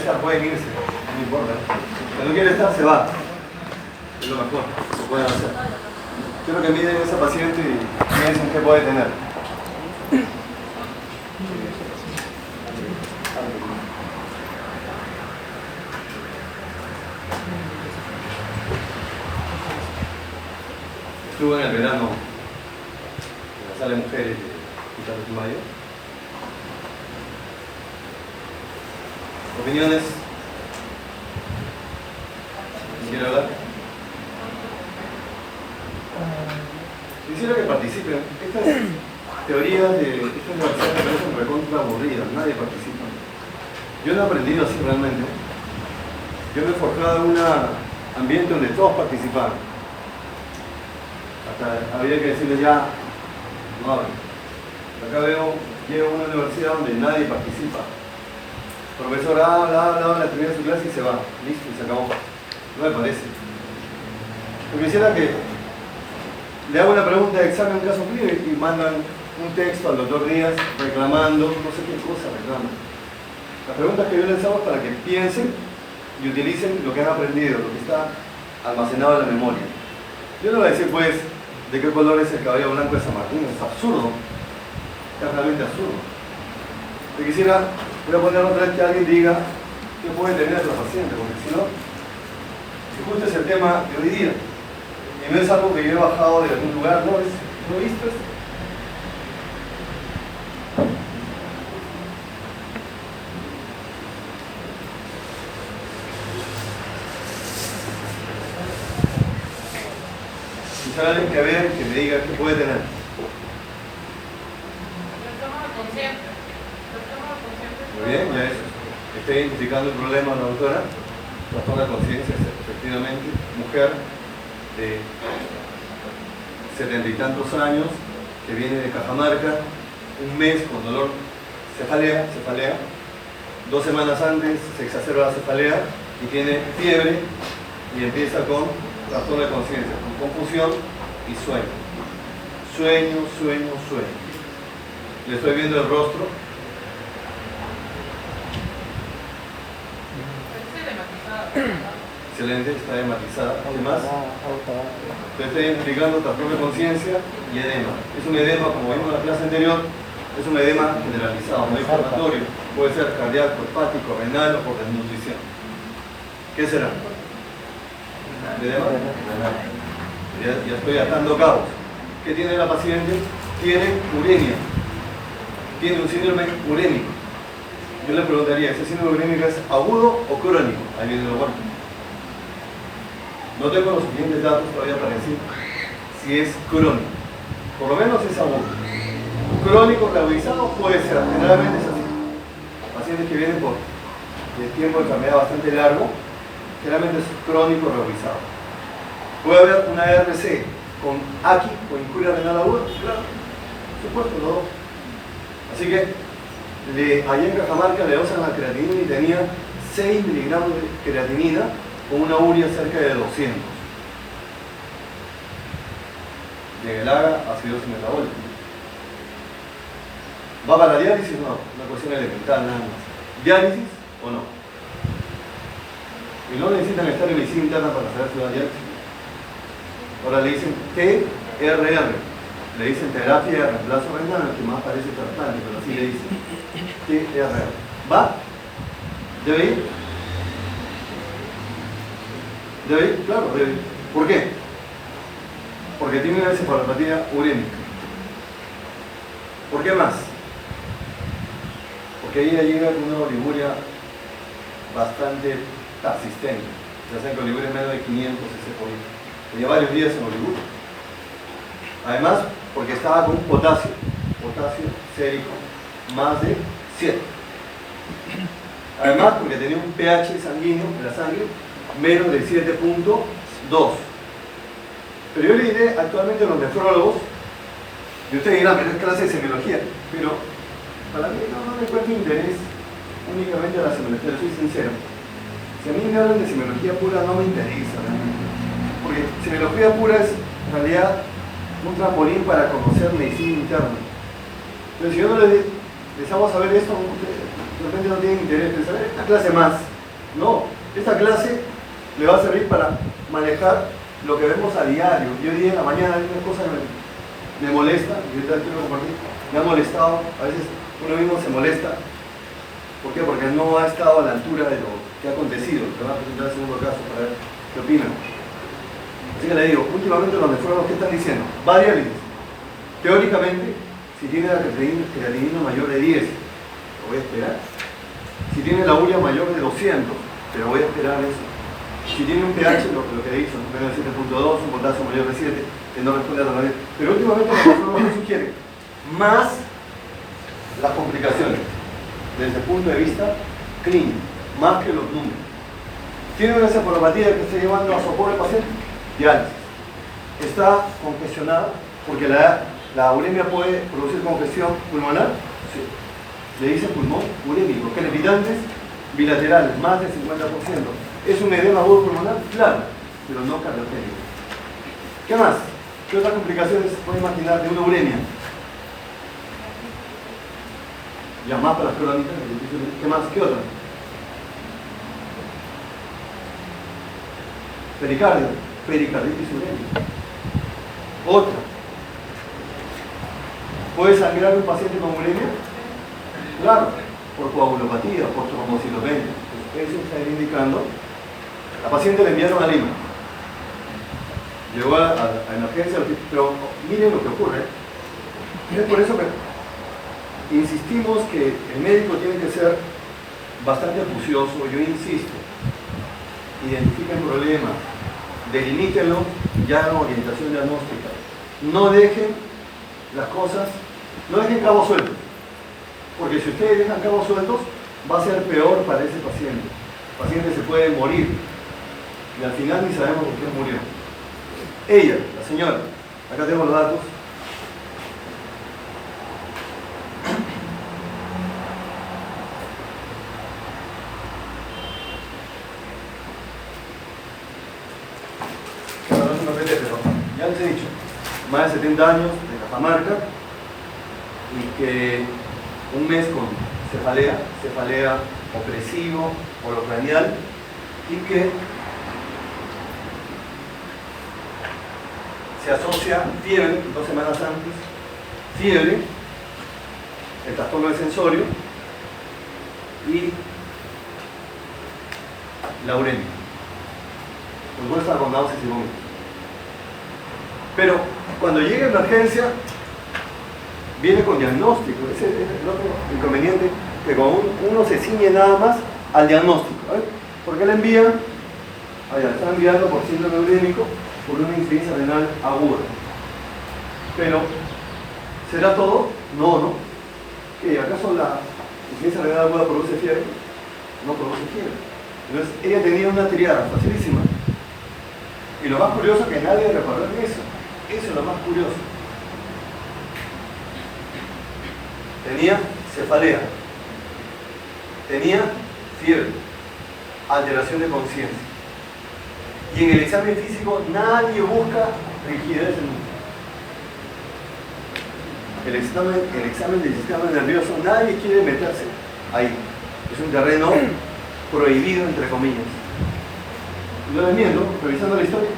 estar pueden irse, no importa. Si no quiere estar, se va. Es lo mejor que pueden hacer. Quiero que miren a esa paciente y piensen qué puede tener. Estuve en el verano en la sala de mujeres de Hospital de Mayo. ¿Opiniones? ¿Quiere hablar? Quisiera que participen. Estas teorías de esta universidad me parecen recontra aburridas, nadie participa. Yo no he aprendido así realmente. Yo me he forjado en un ambiente donde todos participaban. Hasta había que decirles ya, no hablen. Acá llego a una universidad donde nadie participa. El profesor habla, termina su clase y se va. Listo, y se acabó. No me parece. Yo quisiera que le hago una pregunta de examen, un caso clínico, y mandan un texto al doctor Díaz reclamando, no sé qué cosa reclaman. Las preguntas que yo les hago es para que piensen y utilicen lo que han aprendido, lo que está almacenado en la memoria. Yo no voy a decir, pues, de qué color es el cabello blanco de San Martín, es absurdo. Es realmente absurdo. Yo quisiera, voy a poner otra vez que alguien diga qué puede tener la paciente, porque si no, justo es el tema de hoy día. Y no es algo que yo he bajado de algún lugar, no, es, ¿no viste? Si hay alguien que vea, que me diga qué puede tener. Muy bien, ya eso. Está identificando el problema, la doctora. Trastorno de conciencia, efectivamente. Mujer de 70 y tantos años, que viene de Cajamarca, un mes con dolor, cefalea, 2 semanas antes se exacerba la cefalea y tiene fiebre y empieza con trastorno de conciencia, con confusión y sueño. Sueño. Le estoy viendo el rostro. Excelente, está hematizada. Además, está identificando trastorno de conciencia y edema. Es un edema, como vimos en la clase anterior, es un edema generalizado, no inflamatorio. Puede ser cardíaco, hepático, renal o por desnutrición. ¿Qué será? ¿Edema? Renal. Ya estoy atando cabos. ¿Qué tiene la paciente? Tiene uremia. Tiene un síndrome urémico. Yo le preguntaría, ¿ese síndrome urémico es agudo o crónico? Ahí viene lo bueno. No tengo los suficientes datos todavía para decir si es crónico. Por lo menos es agudo. Crónico realizado puede ser, generalmente es así. Pacientes que vienen por tiempo de enfermedad bastante largo, generalmente es crónico realizado. Puede haber una RC con AQI o incuria renal aguda, claro, por supuesto, los dos. Así que allá en Cajamarca le dosan la creatinina y tenía 6 miligramos de creatinina con una urea cerca de 200. De Gelaga, acidosis metabólica. ¿Va para diálisis o no? Una cuestión elemental nada más. ¿Diálisis o no? Y no necesitan estar en medicina interna para saber si va a diálisis. Ahora le dicen TRR. Le dicen terapia de reemplazo renal, que más parece trasplante, pero así le dicen. TRR. ¿Va? ¿Debe ir? ¿Debe ir? Claro, debe ir. ¿Por qué? Porque tiene una encefalopatía urémica. ¿Por qué más? Porque ella llega con una oliguria bastante persistente. Ya saben que oliguria es menos de 500 cc por litro. Tenía varios días en oliguria. Además, porque estaba con potasio sérico más de 7. Además, porque tenía un pH sanguíneo de la sangre menos de 7.2. Pero yo le diré actualmente a los nefrólogos, y ustedes dirán, pero es clase de semiología, pero para mí no me encuentro interés únicamente a la semiología, soy sincero. Si a mí me hablan de semiología pura, no me interesa realmente. Porque semiología pura es en realidad un trampolín para conocer medicina interna. Entonces, si yo no les hago saber esto, de repente no tienen interés, pero saber una clase más No, esta clase le va a servir para manejar lo que vemos a diario. Yo hoy día en la mañana hay una cosa que me molesta, y ahorita quiero compartir, me ha molestado, a veces uno mismo se molesta. ¿Por qué? Porque no ha estado a la altura de lo que ha acontecido. Te voy a presentar el segundo caso para ver qué opinan. Así que le digo, últimamente los nefrólogos, ¿qué están diciendo? Va a diálisis. Teóricamente, si tiene la creatinina mayor de 10, lo voy a esperar. Si tiene la urea mayor de 200, pero voy a esperar eso. Si tiene un pH, lo que le hizo, menos de 7.2, un potasio mayor de 7, que no responde a la mayoría. Pero últimamente los nefrólogos sugieren más las complicaciones desde el punto de vista clínico, más que los números. Tiene una encefalopatía que está llevando a su pobre paciente diálisis. Está congestionada porque la uremia puede producir congestión pulmonar. Sí. Le dicen pulmón urémico, crepitantes bilaterales, más del 50%. ¿Es un edema agudo pulmonar? Claro, pero no cardiogénico. ¿Qué más? ¿Qué otras complicaciones se puede imaginar de una uremia? Ya más para las crónicas. ¿Qué más? ¿Qué otra? Pericardio, pericarditis urémica. Otra. ¿Puede sangrar un paciente con uremia? Claro, por coagulopatía, por trombocitopenia. Eso está indicando. La paciente le enviaron a Lima. Llegó a emergencia, pero miren lo que ocurre. Es por eso que insistimos que el médico tiene que ser bastante acucioso. Yo insisto, identifiquen problemas, delimítenlo, ya hagan orientación diagnóstica. No dejen las cosas, no dejen cabos sueltos, porque si ustedes dejan cabos sueltos, va a ser peor para ese paciente. El paciente se puede morir y al final ni sabemos por qué murió. Ella, la señora, acá tengo los datos. Pero ya les he dicho, más de 70 años de Cajamarca y que un mes con cefalea opresivo, orocranial, y que se asocia fiebre, 2 semanas antes, fiebre, el trastorno del sensorio y la uremia. Los dos están con náuseas y vómitos. Pero cuando llega emergencia, viene con diagnóstico. Ese es el otro inconveniente, que cuando uno se ciñe nada más al diagnóstico. ¿Por qué le envían? Allá, están enviando por síndrome urémico por una insuficiencia renal aguda. Pero, ¿será todo? No. ¿Qué? ¿Acaso la insuficiencia renal aguda produce fiebre? No produce fiebre. Entonces, ella tenía una triada facilísima. Y lo más curioso es que nadie reparó en eso. Eso es lo más curioso. Tenía cefalea, tenía fiebre, alteración de conciencia. Y en el examen físico nadie busca rigidez en el examen del sistema nervioso, nadie quiere meterse ahí. Es un terreno prohibido, entre comillas. Yo les miento, revisando la historia,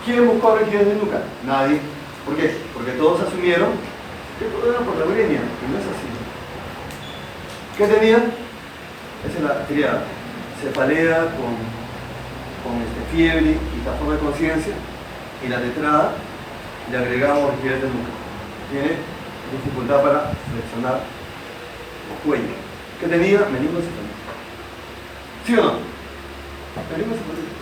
¿quién buscó rigidez de nuca? Nadie. ¿Por qué? Porque todos asumieron que todo era por la uremia, y no es así. ¿Qué tenían? Esa es la triada. Cefalea con fiebre y trastorno de conciencia, y la tetrada le agregamos rigidez de nuca. Tiene dificultad para flexionar el cuello. ¿Qué tenía? Meningocefalitis. ¿Sí o no? Meningocefalitis.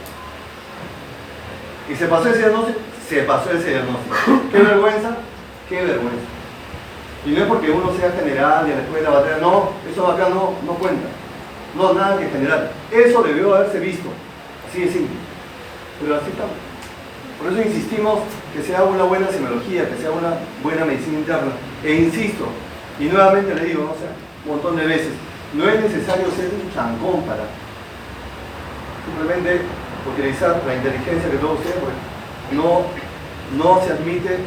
¿Y se pasó ese diagnóstico? Se pasó ese diagnóstico. ¿Qué vergüenza? ¡Qué vergüenza! Y no es porque uno sea general y después de la batalla, no, eso acá no cuenta. No, nada que general. Eso debió haberse visto. Así de simple. Pero así estamos. Por eso insistimos que se haga una buena semiología, que se haga una buena medicina interna. E insisto, y nuevamente le digo, un montón de veces, no es necesario ser un chancón para simplemente utilizar la inteligencia que todos ustedes, porque no se admite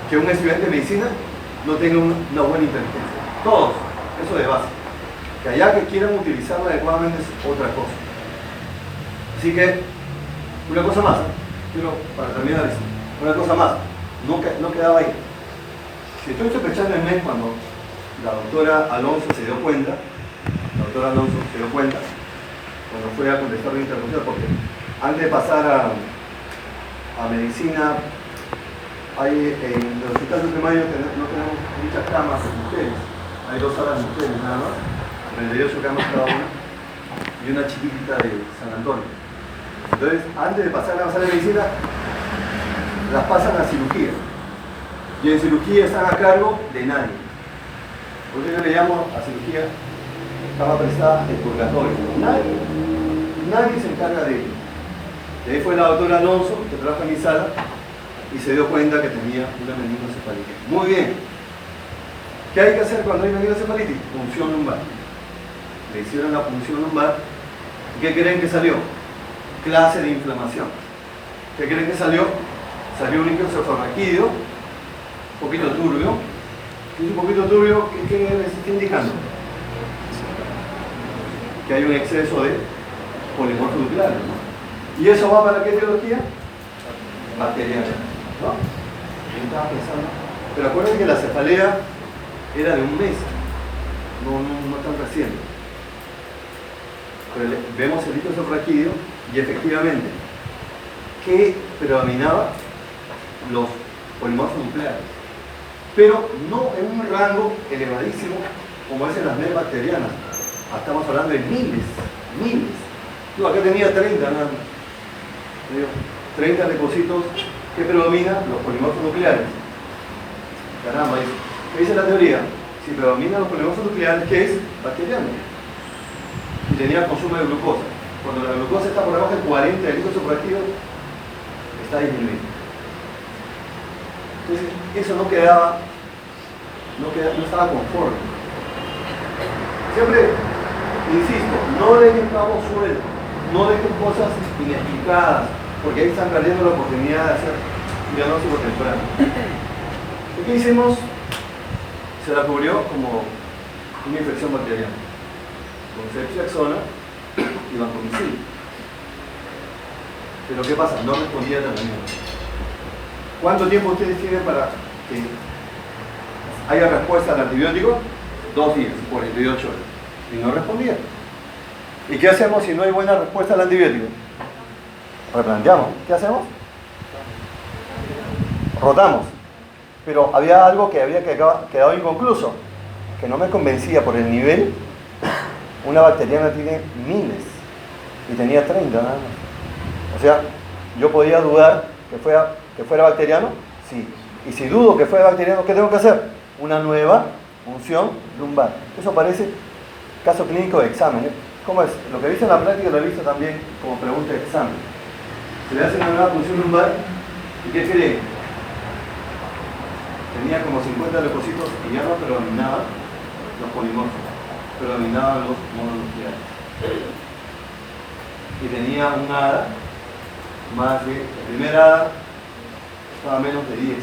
que un estudiante de medicina no tenga una buena inteligencia. Todos, eso de base. Que allá que quieran utilizarla adecuadamente es otra cosa. Así que, una cosa más, quiero para terminar esto, una cosa más, no quedaba ahí. Si estoy sospechando el mes cuando la doctora Alonso se dio cuenta, cuando fue a contestar la interrupción, porque antes de pasar a medicina, en el hospital de Mayo no tenemos muchas camas de mujeres, hay 2 salas de mujeres nada más, 38 camas cada una, y una chiquitita de San Antonio. Entonces, antes de pasar a la sala de medicina, las pasan a cirugía. Y en cirugía están a cargo de nadie. Por eso yo le llamo a cirugía cama prestada de purgatorio. Nadie se encarga de ello. Y ahí fue la doctora Alonso, que trabaja en mi sala, y se dio cuenta que tenía una meningocefalitis. Muy bien. ¿Qué hay que hacer cuando hay meningocefalitis? Punción lumbar. Le hicieron la punción lumbar. ¿Y qué creen que salió? Clase de inflamación. ¿Qué creen que salió? Salió un líquido cefalorraquídeo, un poquito turbio. ¿Y un poquito turbio qué les está indicando? Que hay un exceso de polimorfos nucleares, ¿no? ¿Y eso va para qué etiología? Bacteriana, ¿no? Yo estaba pensando, pero acuérdense que la cefalea era de un mes, no tan reciente. Pero vemos el líquido cefalorraquídeo y efectivamente, ¿qué predominaba? Los polimorfos nucleares, pero no en un rango elevadísimo como es en las MES bacterianas. Estamos hablando de miles. Yo acá tenía 30 nada más. 30 depósitos que predominan los polimorfos nucleares. Caramba, ¿qué dice la teoría? Si predominan los polimorfos nucleares, ¿qué es? Bacteriano. Y tenía consumo de glucosa. Cuando la glucosa está por debajo de 40 del líquido cefalorraquídeo, está disminuyendo. Entonces, eso no estaba conforme. Siempre, insisto, no dejen cabos sueltos, no dejen cosas inexplicadas, porque ahí están perdiendo la oportunidad de hacer un diagnóstico temprano. ¿Qué hicimos? Se la cubrió como una infección bacteriana, con ceftriaxona y vancomicina. Pero ¿qué pasa? No respondía tratamiento. ¿Cuánto tiempo ustedes tienen para que haya respuesta al antibiótico? 2 días, 48 horas. Y no respondía. ¿Y qué hacemos si no hay buena respuesta al antibiótico? Replanteamos. ¿Qué hacemos? Rotamos. Pero había algo que había quedado inconcluso, que no me convencía por el nivel. Una bacteriana tiene miles y tenía 30 nada más. O sea, yo podía dudar que fuera bacteriano, sí. Y si dudo que fuera bacteriano, ¿qué tengo que hacer? Una nueva punción lumbar. Eso parece caso clínico de examen. ¿Cómo es? Lo que he visto en la práctica lo he visto también como pregunta de examen. Se le hace una nueva punción lumbar y ¿qué creen? Tenía como 50 leucocitos y ya no predominaban los polimorfos, predominaban los mononucleares. Y tenía un ADA más de, la primera ADA estaba menos de 10,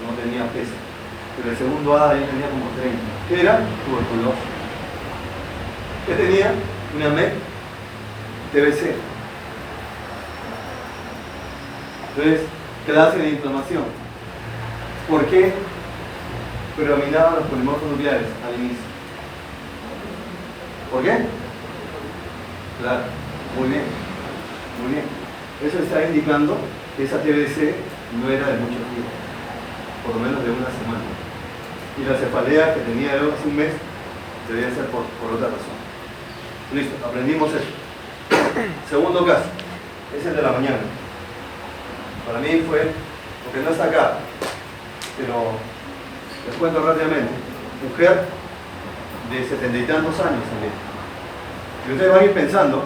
no tenía peso, pero el segundo ADA ya tenía como 30. ¿Qué era? Tuberculosis. ¿Qué tenía? Una MEC TBC. Entonces, clase de inflamación. ¿Por qué predominaban los polimorfos nucleares al inicio? ¿Por qué? Claro, muy bien. Eso está indicando que esa TBC no era de mucho tiempo, por lo menos de una semana. Y la cefalea que tenía hace un mes debía ser por otra razón. Listo, aprendimos eso. Segundo caso, es el de la mañana. Para mí fue, porque no está acá, pero les cuento rápidamente. Mujer de 70 y tantos años también. Y ustedes van a ir pensando,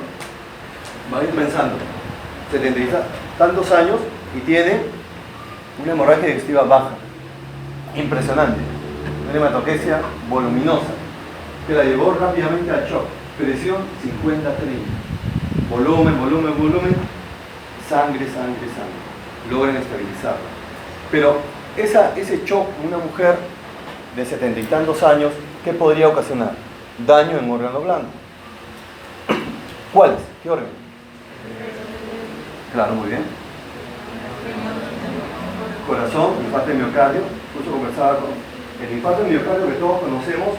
70 y tantos años y tiene una hemorragia digestiva baja, impresionante, una hematoquesia voluminosa, que la llevó rápidamente al shock, presión 50-30, volumen, sangre, logran estabilizarla. Pero ese shock en una mujer de 70 y tantos años, ¿qué podría ocasionar? daño en órgano blando. ¿Cuáles? ¿Qué órgano? Claro, muy bien. Corazón, infarto de miocardio. Justo conversaba con el infarto de miocardio que todos conocemos,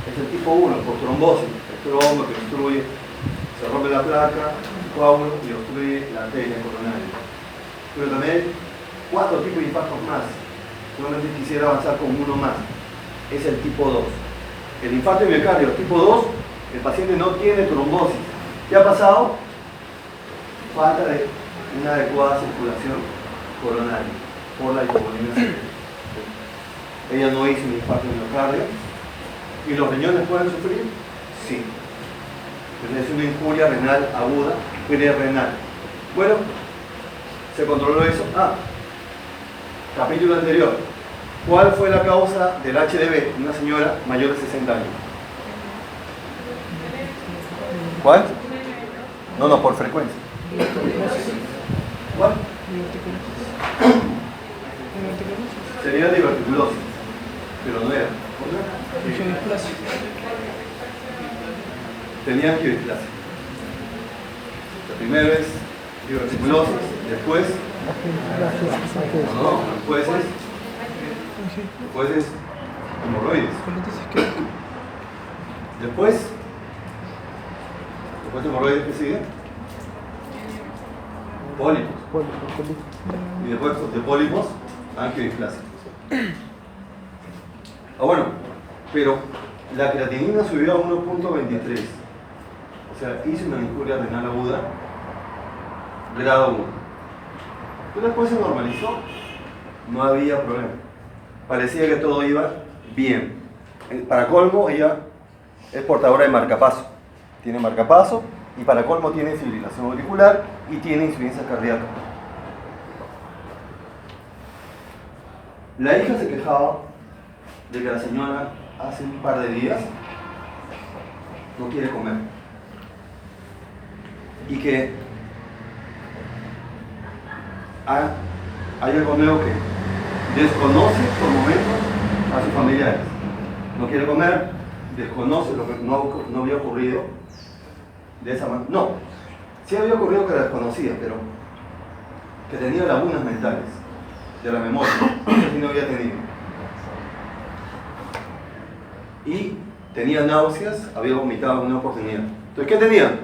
es el tipo 1, por trombosis, el trombo que obstruye, se rompe la placa, el coágulo y obstruye la arteria coronaria. Pero también hay 4 tipos de infartos más. Solamente quisiera avanzar con uno más. Es el tipo 2. El infarto de miocardio tipo 2, el paciente no tiene trombosis. ¿Qué ha pasado? Falta de una adecuada circulación coronaria por la hipovolemia cerebral. Ella no hizo un infarto de miocardio. ¿Y los riñones pueden sufrir? Sí. Entonces es una injuria renal aguda, prerenal. Bueno, se controló eso. Capítulo anterior. ¿Cuál fue la causa del HDV? Una señora mayor de 60 años. ¿Cuál? No, por frecuencia. ¿Cuál? Sería diverticulosis, pero no era. Tenía angiodisplasia. La primera es diverticulosis, después después es hemorroides. Después de hemorroides, ¿qué sigue? Pólipos. Y después de pólipos, angiodisplasia. Bueno, pero la creatinina subió a 1.23. O sea, hizo una injuria renal aguda, grado 1. Pero después se normalizó, no había problema. Parecía que todo iba bien. Para colmo, ella es portadora de marcapaso. Tiene marcapaso y para colmo tiene fibrilación auricular y tiene insuficiencia cardíaca. La hija se quejaba de que la señora hace un par de días no quiere comer y que hay algo nuevo que desconoce por momentos a sus familiares. No quiere comer, desconoce lo que no había ocurrido de esa manera. No, sí había ocurrido que la desconocía, pero que tenía lagunas mentales de la memoria, que no había tenido. Y tenía náuseas, había vomitado en una oportunidad. Entonces, ¿qué tenía?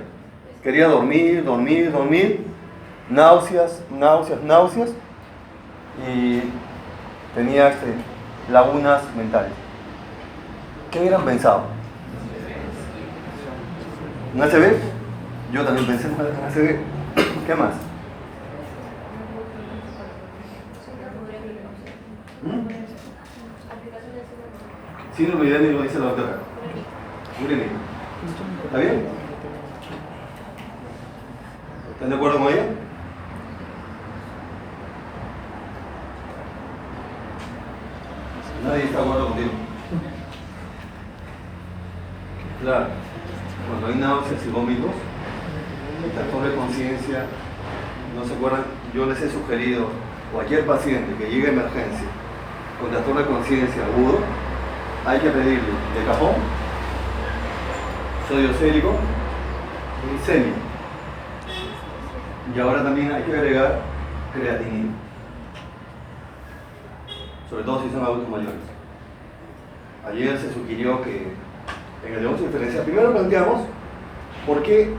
Quería dormir, náuseas, y tenía lagunas mentales. ¿Qué hubieran pensado? ¿Un ACV? Yo también pensé en un ACV. ¿Qué más? Síndrome idéntico, dice la doctora. Urémico. ¿Está bien? ¿Están de acuerdo con ella? Nadie está de acuerdo contigo. Claro, cuando hay náuseas y vómitos, el trastorno de conciencia, ¿no se acuerdan? Yo les he sugerido a cualquier paciente que llegue a emergencia con trastorno de conciencia agudo, hay que pedirle decapón, sodio célico y semi. Y ahora también hay que agregar creatinina, sobre todo si son adultos mayores. Ayer se sugirió que en el diagnóstico diferencial primero planteamos por qué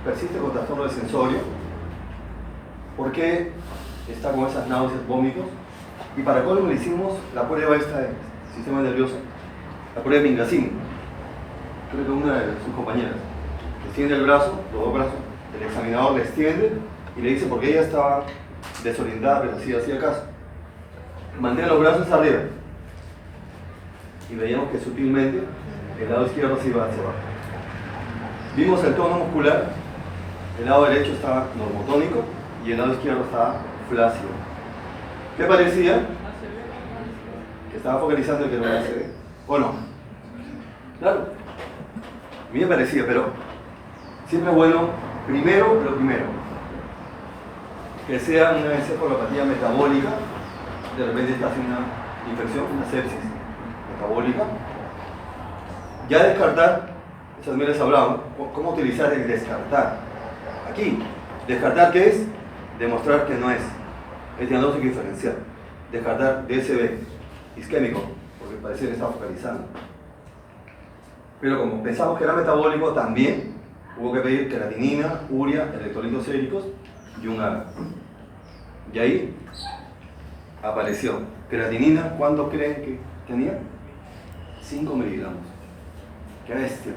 persiste con trastorno de sensorio, por qué está con esas náuseas, vómitos, y para colmo le hicimos la prueba esta del sistema nervioso, la prueba de Mingasini. Creo que una de sus compañeras extiende el brazo, los dos brazos, el examinador le extiende y le dice, porque ella estaba desorientada, pero sí hacía caso, mantiene los brazos arriba, y veíamos que sutilmente el lado izquierdo se iba hacia abajo. Vimos el tono muscular, el lado derecho estaba normotónico y el lado izquierdo estaba flácido. ¿Qué parecía? Que estaba focalizando el que no era ACV. ¿O no? Claro. A mí me parecía, pero siempre es bueno, primero, lo primero, que sea una encefalopatía metabólica, de repente está haciendo una infección, una sepsis metabólica, Ya descartar, eso también les hablamos, cómo utilizar el descartar. Aquí, descartar, ¿qué es? Demostrar que no es. Es diagnóstico diferencial. Descartar DSB, isquémico, porque parece que está focalizando. Pero como pensamos que era metabólico, también hubo que pedir creatinina, urea, electrolitos séricos y un AGA. Y ahí apareció creatinina. ¿Cuánto creen que tenía? 5 miligramos. ¡Qué bestia!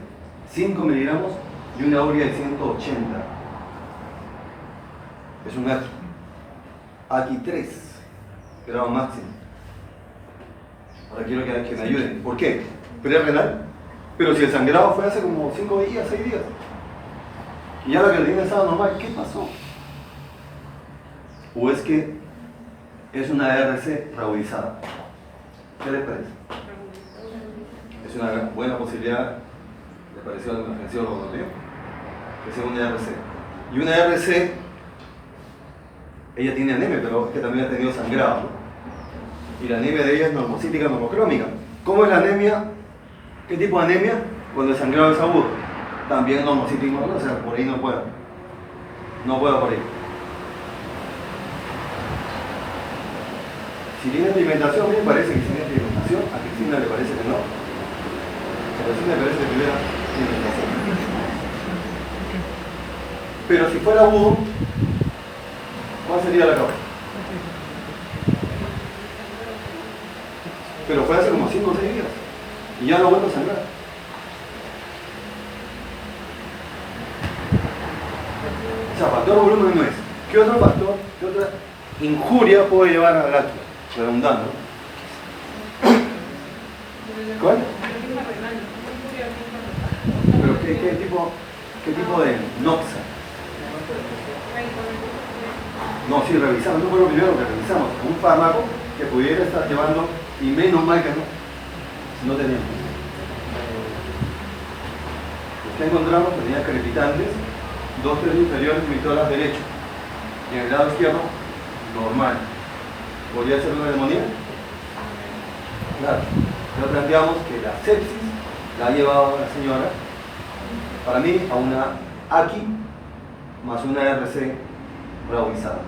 5 miligramos y una urea de 180. Es un AQI. AQI 3, grado máximo. Ahora quiero que me ayuden. ¿Por qué? Pre-renal. Pero si el sangrado fue hace como 5 días, 6 días. Y ya la creatinina estaba normal, ¿qué pasó? ¿O es que es una RC rebaudizada? ¿Qué les parece? Es una buena posibilidad, ¿les pareció al emergenciólogo, no? Que sea una RC. Y una RC, ella tiene anemia, pero es que también ha tenido sangrado, ¿no? Y la anemia de ella es normocítica, normocrómica. ¿Cómo es la anemia? ¿Qué tipo de anemia? Cuando el sangrado es agudo. También normocítico, ¿no? O sea, por ahí no puedo. No puedo por ahí. Si tiene alimentación, a mí me parece que tiene alimentación, a Cristina le parece que no. A Cristina le parece que tuviera alimentación. Pero si fuera agudo, ¿cuál sería la causa? Pero fue hace como 5 o 6 días y ya no vuelve a sangrar. O sea, factor volumen no es. ¿Qué otro factor, qué otra injuria puede llevar al lácteo? Redundando. ¿Cuál? ¿Pero qué tipo de noxa? No, sí, revisamos, no fue lo primero que revisamos. Un fármaco que pudiera estar llevando, y menos mal que no teníamos. ¿Qué encontramos? Tenía crepitantes, 2 tercios inferiores mitoras derecho. Y en el lado izquierdo, normal. ¿Podría ser una neumonía? Claro. Pero planteamos que la sepsis la ha llevado la señora, para mí, a una AQI más una RC rebaudizada.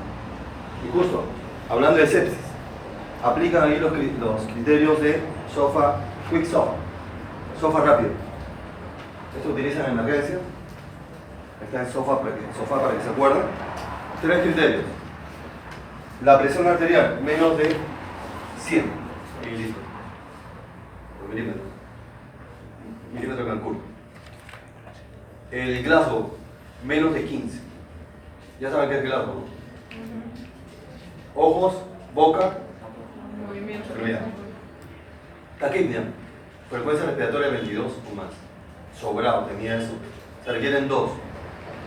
Y justo, hablando de sepsis, aplican ahí los criterios de SOFA, Quick SOFA, SOFA rápido. Esto utilizan en emergencia. Está en SOFA para que se acuerden. 3 criterios. La presión arterial menos de 100 mililitros por milímetro Cancún. El Glasgow menos de 15. Ya saben qué es Glasgow, ¿no? Ojos, boca, extremidad. Taquipnia, frecuencia respiratoria 22 o más. Sobrado, tenía eso. Se requieren 2.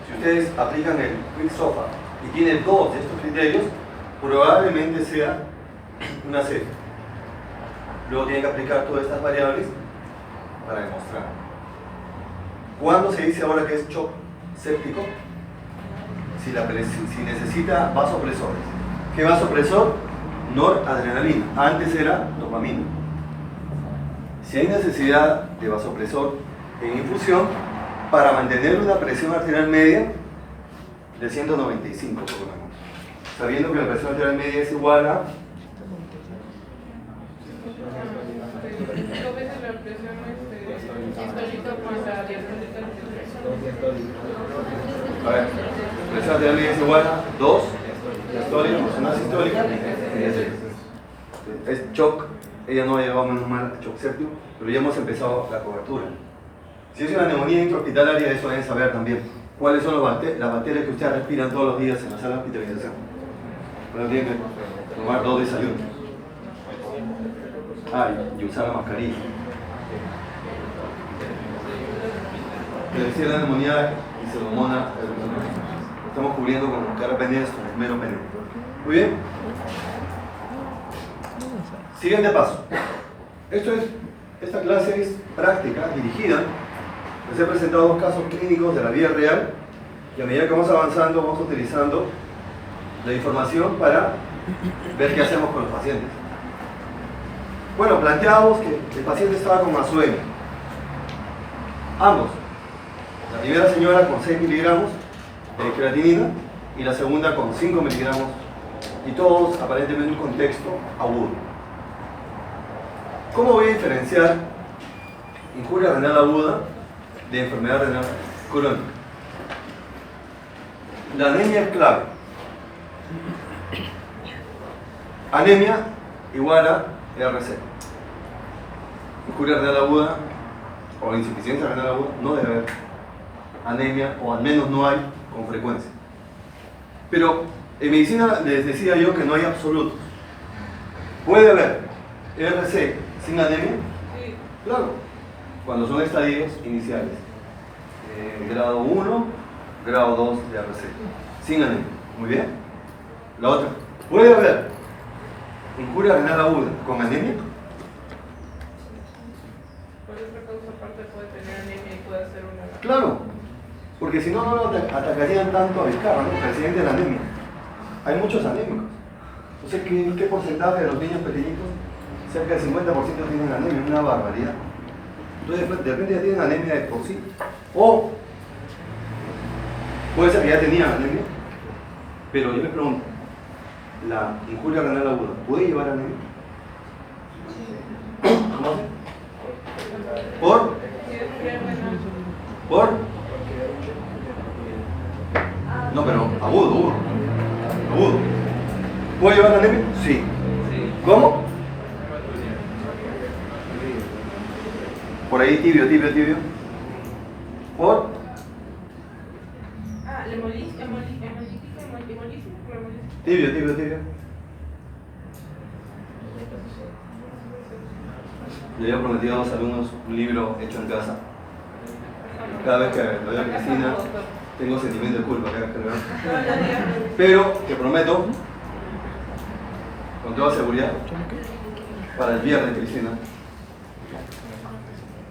Si ustedes aplican el Quick SOFA y tienen 2 de estos criterios, probablemente sea una C. Luego tienen que aplicar todas estas variables para demostrar. ¿Cuándo se dice ahora que es shock séptico? Si necesita vasopresores. ¿Qué vasopresor? Noradrenalina. Antes era dopamina. Si hay necesidad de vasopresor en infusión, para mantener una presión arterial media de 195 por lo menos. Sabiendo que la presión arterial media es igual a... A ver, presión arterial media es igual a 2 sistólica más una sistólica. Es shock, ella no ha llevado menos mal shock séptico, pero ya hemos empezado la cobertura. Si es una neumonía intrahospitalaria, eso deben saber también. ¿Cuáles son las bacterias que ustedes respiran todos los días en la sala de hospitalización? Bueno, tienen que tomar 2 desayunos. Y usar la mascarilla. Decir la neumonía y pseudomonas, estamos cubriendo con carbapeneas con mero veneno. Muy bien. Siguiente paso. Esta clase es práctica, dirigida. Les he presentado 2 casos clínicos de la vida real y a medida que vamos avanzando vamos utilizando la información para ver qué hacemos con los pacientes. Bueno, planteamos que el paciente estaba con asuemia. Ambos. La primera señora con 6 miligramos de creatinina y la segunda con 5 miligramos, y todos aparentemente en un contexto agudo. ¿Cómo voy a diferenciar injuria renal aguda de enfermedad renal crónica? La anemia es clave. Anemia igual a RC. Injuria renal aguda o insuficiencia renal aguda no debe haber anemia, o al menos no hay con frecuencia. Pero en medicina les decía yo que no hay absolutos. ¿Puede haber RC sin anemia? Sí. Claro, cuando son estadios iniciales. Grado 1, grado 2 de RC. Sin anemia. Muy bien. La otra. ¿Puede haber injuria renal aguda con anemia? Por otra causa aparte puede tener anemia y puede hacer una... Claro, porque si no, no lo atacarían tanto a Vizcarra, ¿no? Presidente de la anemia. Hay muchos anémicos. Entonces, ¿qué porcentaje de los niños pequeñitos? Cerca del 50% tienen anemia, una barbaridad. Entonces, de repente ya tienen anemia de por sí. O puede ser que ya tenían anemia, pero yo les pregunto, ¿la injuria renal aguda puede llevar a anemia? ¿Cómo hace? ¿Por? ¿Por? No, pero agudo. ¿Puede llevar anemia? Sí. ¿Cómo? Por ahí tibio. ¿Por? Ah, la hemolítica. Tibio. Le había prometido a los alumnos un libro hecho en casa. Cada vez que lo veo a Cristina, tengo sentimiento de culpa cada vez que lo veo. Pero te prometo, con toda seguridad, para el viernes, Cristina,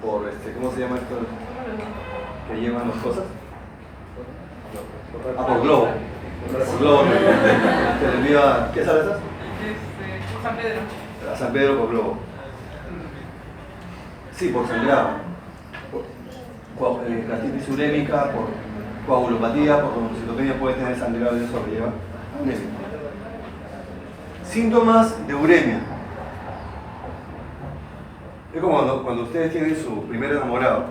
por ¿cómo se llama esto? Que llevan las cosas. Por Globo. Por Globo. Que le envía, ¿qué sale esas? San Pedro. A San Pedro por Globo. Sí, por sangrado. Por gastritis urémica, por coagulopatía, por trombocitopenia puede tener sangrado y eso lleva anemia. Síntomas de uremia. Es como cuando ustedes tienen su primer enamorado.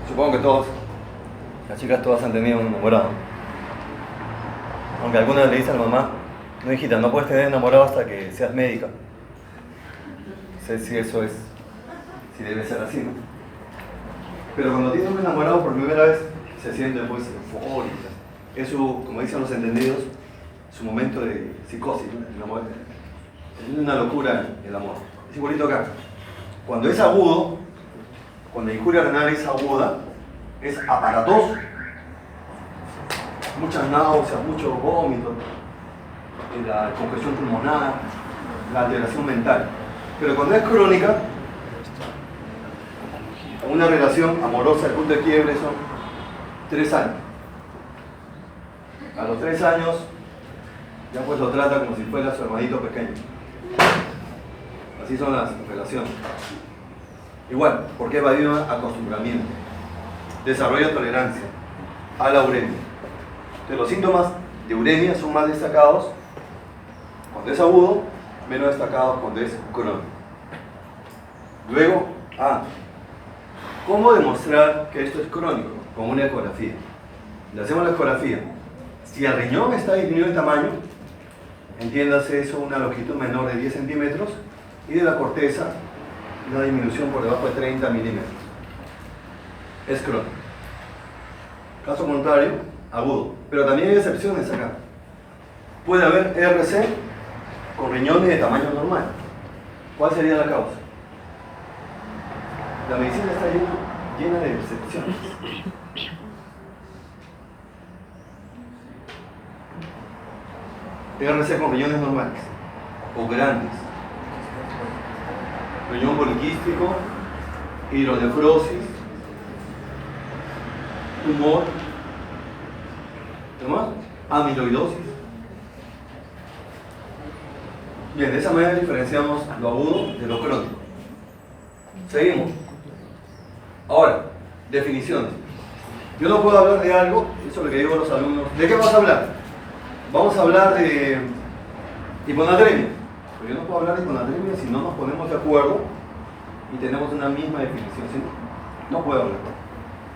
Supongo que todos, las chicas todas han tenido un enamorado. Aunque algunas le dicen a la mamá, no hijita, no puedes tener enamorado hasta que seas médica. No sé si eso es, si debe ser así, ¿no? Pero cuando tienes un enamorado por primera vez, se siente pues eufórica. Es su, como dicen los entendidos, su momento de psicosis, ¿no? Es una locura el amor. Es igualito acá. Cuando es agudo, cuando la injuria renal es aguda, es aparatoso. Muchas náuseas, mucho vómito, la congestión pulmonar, la alteración mental. Pero cuando es crónica, una relación amorosa, el punto de quiebre son 3 años. A los 3 años, ya pues lo trata como si fuera su hermanito pequeño. Así son las relaciones. Igual, porque va a haber acostumbramiento, desarrollo de tolerancia a la uremia. Entonces, los síntomas de uremia son más destacados cuando es agudo, menos destacados cuando es crónico. Luego, ¿cómo demostrar que esto es crónico? Con una ecografía. Le hacemos la ecografía. Si el riñón está disminuido de tamaño, entiéndase eso, una longitud menor de 10 centímetros, y de la corteza, una disminución por debajo de 30 milímetros. Es crónico. Caso contrario, agudo. Pero también hay excepciones acá. Puede haber RC con riñones de tamaño normal. ¿Cuál sería la causa? La medicina está llena de excepciones. RC con riñones normales o grandes. Riñón poliquístico, hidronefrosis, tumor, ¿qué más? Amiloidosis. Bien, de esa manera diferenciamos lo agudo de lo crónico. Seguimos. Ahora, Definiciones. Yo no puedo hablar de algo, eso es lo que digo a los alumnos. ¿De qué vamos a hablar? Vamos a hablar de hiponatremia. Pero yo no puedo hablar de hiponatremia si no nos ponemos de acuerdo y tenemos una misma definición. Si no, no puedo hablar.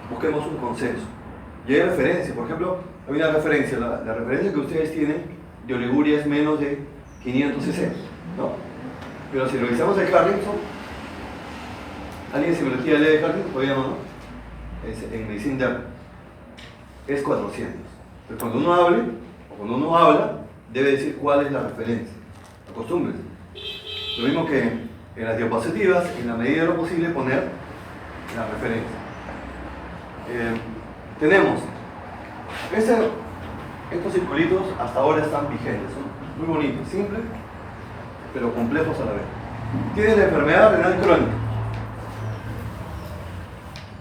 Busquemos un consenso. Y hay referencias, por ejemplo, hay una referencia, la referencia que ustedes tienen de oliguria es menos de 500 cc, ¿no? Pero si revisamos el Harrison, alguien se metía el de Harrison, todavía no, en medicina interna, es 400. Pero cuando uno hable, o cuando uno habla, debe decir cuál es la referencia. Acostúmbrense. Lo mismo que en las diapositivas, en la medida de lo posible, poner la referencia. Tenemos estos circulitos hasta ahora están vigentes, son muy bonitos, simples, pero complejos a la vez. Tienen la enfermedad renal crónica,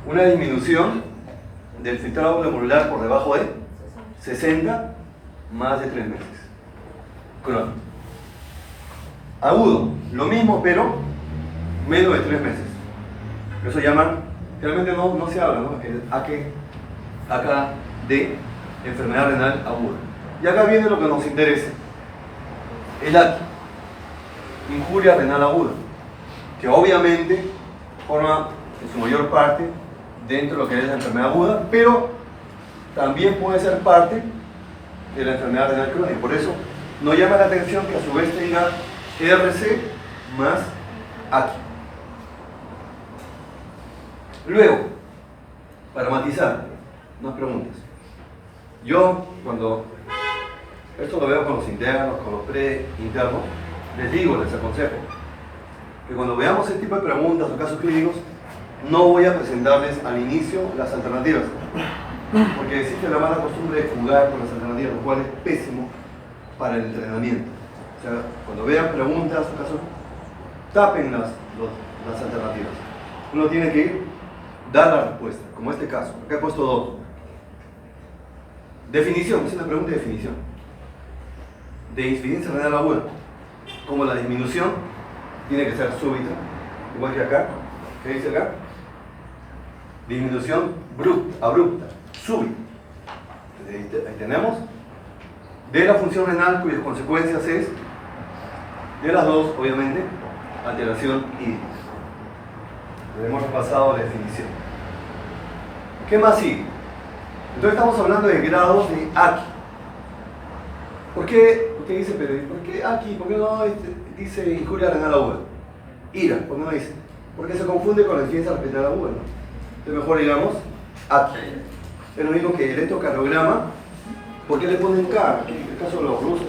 una disminución del filtrado glomerular por debajo de 60 más de 3 meses. Crónico. Agudo, lo mismo pero menos de 3 meses. Eso llaman, realmente no se habla, ¿no? El AKD, enfermedad renal aguda. Y acá viene lo que nos interesa. El AKI, injuria renal aguda, que obviamente forma en su mayor parte dentro de lo que es la enfermedad aguda, pero también puede ser parte de la enfermedad renal crónica. Por eso nos llama la atención que a su vez tenga RC más AKI. Luego, para matizar, unas preguntas. Yo, cuando esto lo veo con los internos, con los pre-internos, les aconsejo que cuando veamos este tipo de preguntas o casos clínicos, no voy a presentarles al inicio las alternativas, porque existe la mala costumbre de jugar con las alternativas, lo cual es pésimo para el entrenamiento. O sea, cuando vean preguntas o casos, tapen las alternativas. Uno tiene que dar la respuesta, como este caso. Acá he puesto 2. Definición, es una pregunta de definición. De insuficiencia renal aguda. Como la disminución tiene que ser súbita, igual que acá. ¿Qué dice acá? Disminución abrupta, súbita. Ahí tenemos. De la función renal, cuyas consecuencias es, de las dos, obviamente, alteración hídrica. Hemos repasado la definición. ¿Qué más sigue? Entonces estamos hablando de grados de AKI. ¿Por qué? Usted dice, pero ¿por qué AKI? ¿Por qué no dice injuria renal aguda? IRA, ¿por qué no dice? Porque se confunde con la insuficiencia respiratoria aguda, ¿no? Entonces mejor digamos AKI. Es lo mismo que el electrocardiograma. ¿Por qué le ponen K? En el caso de los rusos